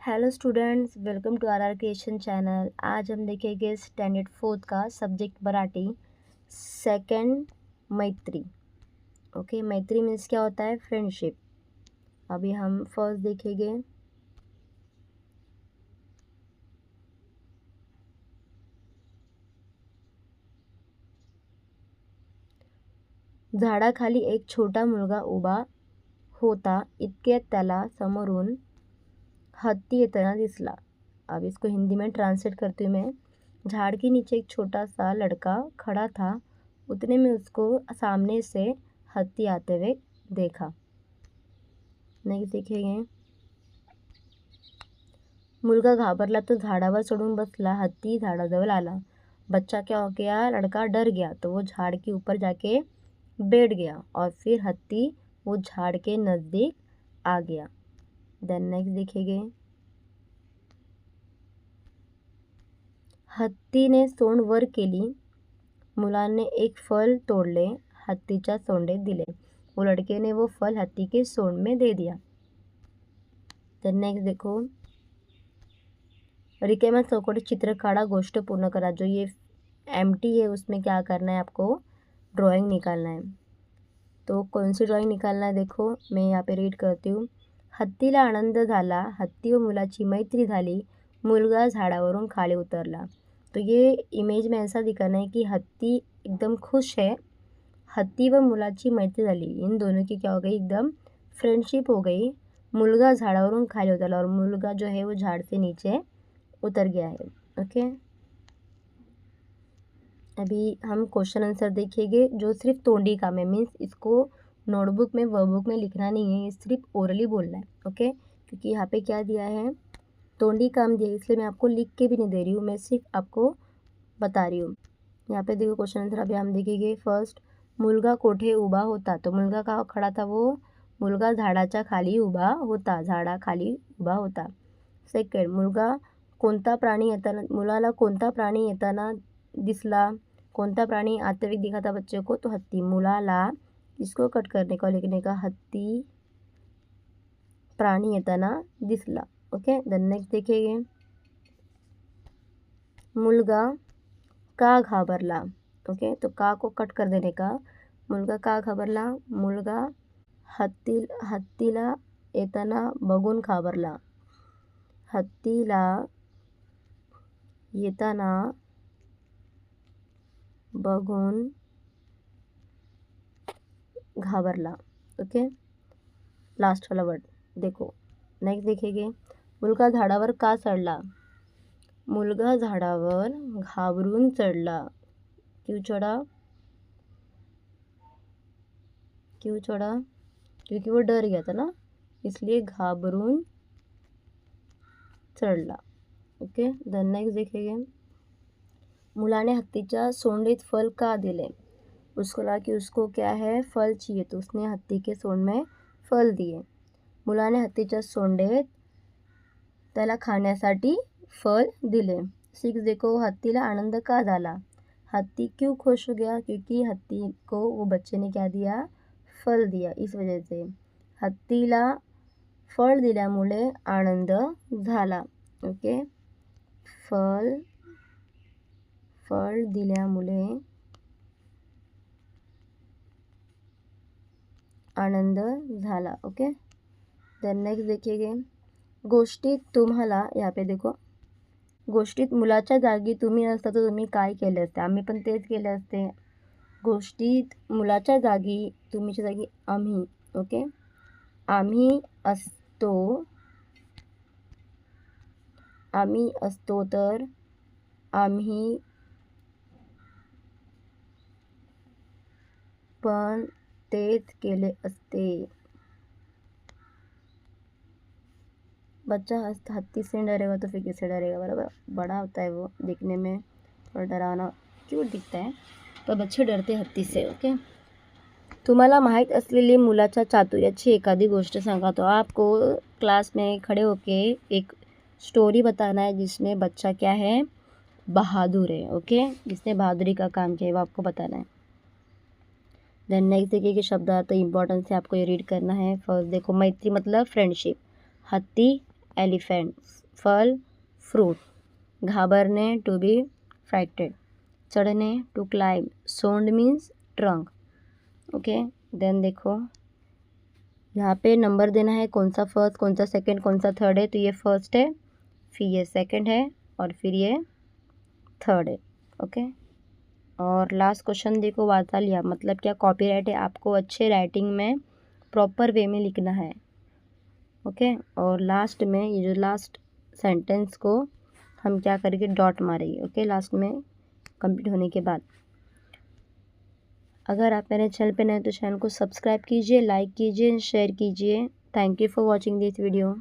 Hello students, welcome to R creation channel. आज हम देखेंगे स्टैंडर्ड 4 का सब्जेक्ट मराठी सेकंड मैत्री। ओके, मैत्री मीन्स क्या होता है? फ्रेंडशिप। अभी हम फर्स्ट देखेंगे। झाडाखाली एक छोटा मुलगा उभा होता, इतक्यात त्याला समोरून हत्ती येताना दिसला। अब इसको हिंदी में ट्रांसलेट करती हूँ मैं। झाड़ के नीचे एक छोटा सा लड़का खड़ा था, उतने में उसको सामने से हत्ती आते हुए देखा। नहीं देखेंगे। मुलगा घाबरला तो झाडावर चढ़ून बसला। हत्ती झाडाजवळ आला। बच्चा क्या हो गया? लड़का डर गया तो वो झाड़ के ऊपर जाके बैठ गया और फिर हत्ती वो झाड़ के नज़दीक आ गया। देन नेक्स्ट देखेंगे। हत्तीने सोंड वर केली। मुलाने एक फल तोड़ले, हत्तीच्या सोंडेत दिले। वो लड़के ने वो फल हत्ती के सोंड में दे दिया। देन नेक्स्ट देखो। रिकाम्या चौकोटी चित्र काढ़ा, गोष्ट पूर्ण करा। जो ये एम्प्टी है उसमें क्या करना है? आपको ड्राइंग निकालना है। तो कौन सी ड्राइंग निकालना है? देखो मैं यहाँ पे रीड करती हूँ। हत्तीला आनंद झाला, हत्ती व मुलाची मैत्री झाली, मुलगा झाडावरून खाली उतरला। तो ये इमेज में ऐसा दिखाना है कि हत्ती एकदम खुश है, हत्ती व मुलाची मैत्री झाली, इन दोनों की क्या हो गई? एकदम फ्रेंडशिप हो गई। मुलगा झाडावरून खाली उतरला और मुलगा जो है वो झाड़ से नीचे उतर गया है। ओके, अभी हम क्वेश्चन आंसर देखेंगे। जो सिर्फ तोंडी काम है, मीन्स इसको नोटबुक में वर्कबुक में लिखना नहीं है, ये सिर्फ ओरली बोलना है। ओके, क्योंकि यहाँ पे क्या दिया है? तोंडी काम दिया है, इसलिए मैं आपको लिख के भी नहीं दे रही हूँ, मैं सिर्फ आपको बता रही हूँ। यहाँ पे देखो क्वेश्चन आंसर अभी हम देखेंगे। फर्स्ट, मुलगा कोठे उभा होता। तो मुलगा का खड़ा था? वो मुलगा झाडाच्या खाली उभा होता, झाडाखाली उभा होता। सेकंड, मुलगा कोणता प्राणी येताना, मुलाला कोणता प्राणी येताना दिसला? कोणता प्राणी आते हुए दिखा था बच्चे को? तो हत्ती। मुलाला, इसको कट करने का लिखने का, हत्ती प्राणी येताना दिसला। ओके, देन नेक्स्ट देखेंगे। मुलगा का घाबरला। ओके, तो का को कट कर देने का। मुलगा का घाबरला? मुलगा हत्तीला येताना बघून घाबरला, हत्तीला येताना बघून घाबरला। ओके, लास्ट वाला वर्ड देखो। नेक्स्ट देखेंगे। मुलगा झाडावर का चढला? मुलगा झाडावर घाबरून चढला। क्यों चढ़ा? क्यों चढ़ा? क्योंकि वो डर गया था ना, इसलिए घाबरून चढ़ला। ओके, देन नेक्स्ट देखेंगे। मुलाने हत्तीच्या सोंडीत फल का दिले? उसको लगा कि उसको क्या है? फल चाहिए, तो उसने हत्ती के सोंड में फल दिए। मुलाने हत्तीच्या सोंडेत त्याला खाण्यासाठी फल दिले। 6 देखो, हत्तीला आनंद का झाला? हत्ती क्यों खुश हो गया? क्योंकि हत्ती को वो बच्चे ने क्या दिया? फल दिया, इस वजह से। हत्तीला फळ दिल्यामुळे आनंद झाला। ओके, फळ दिल्यामुळे आनंद झाला। ओके, देन नेक्स्ट देखिए। गोष्टीत तुम्हाला, यहाँ पे देखो, गोष्टीत मुलाच्या जागी तुम्ही असता तर तुम्ही काय केले असते? आम्ही पण तेच केले असते। गोष्टीत मुलाच्या जागी, तुम्हीच्या जागी आम्ही। ओके, आम्ही असतो तर आम्ही पण तेच केले असते। बच्चा हत्ती से डरेगा तो फिर किससे डरेगा? बराबर, बड़ा होता है वो, दिखने में थोड़ा डरावना क्यूट दिखता है, पर बच्चे डरते हत्ती से। ओके, तुम्हाला माहीत असलेली मुलाच्या चातुर्याची एखादी गोष्ट सांगा। तो आपको क्लास में खड़े होके एक स्टोरी बताना है जिसमें बच्चा क्या है? बहादुर है। ओके, जिसने बहादुरी का काम किया है वो आपको बताना है। देन नेक्स्ट देखिए कि शब्दार्थ इंपॉर्टेंस से आपको ये रीड करना है। फर्स्ट देखो, मैत्री मतलब फ्रेंडशिप, हत्ती एलिफेंट्स, फल फ्रूट, घाबरने टू बी फ्राइटेड, चढ़ने टू क्लाइंब, सोंड मीन्स ट्रंक। ओके, देन देखो यहाँ पे नंबर देना है, कौन सा फर्स्ट, कौन सा सेकंड, कौन सा थर्ड है। तो ये फर्स्ट है, फिर ये सेकंड है और फिर ये थर्ड है। ओके, और लास्ट क्वेश्चन देखो, वातालिया मतलब क्या, कॉपीराइट है, आपको अच्छे राइटिंग में प्रॉपर वे में लिखना है। ओके, और लास्ट में ये जो लास्ट सेंटेंस को हम क्या करेंगे, डॉट मारेंगे। ओके, लास्ट में कंप्लीट होने के बाद। अगर आप मेरे चैनल पे नए तो चैनल को सब्सक्राइब कीजिए, लाइक कीजिए, शेयर कीजिए। Thank you for watching this video.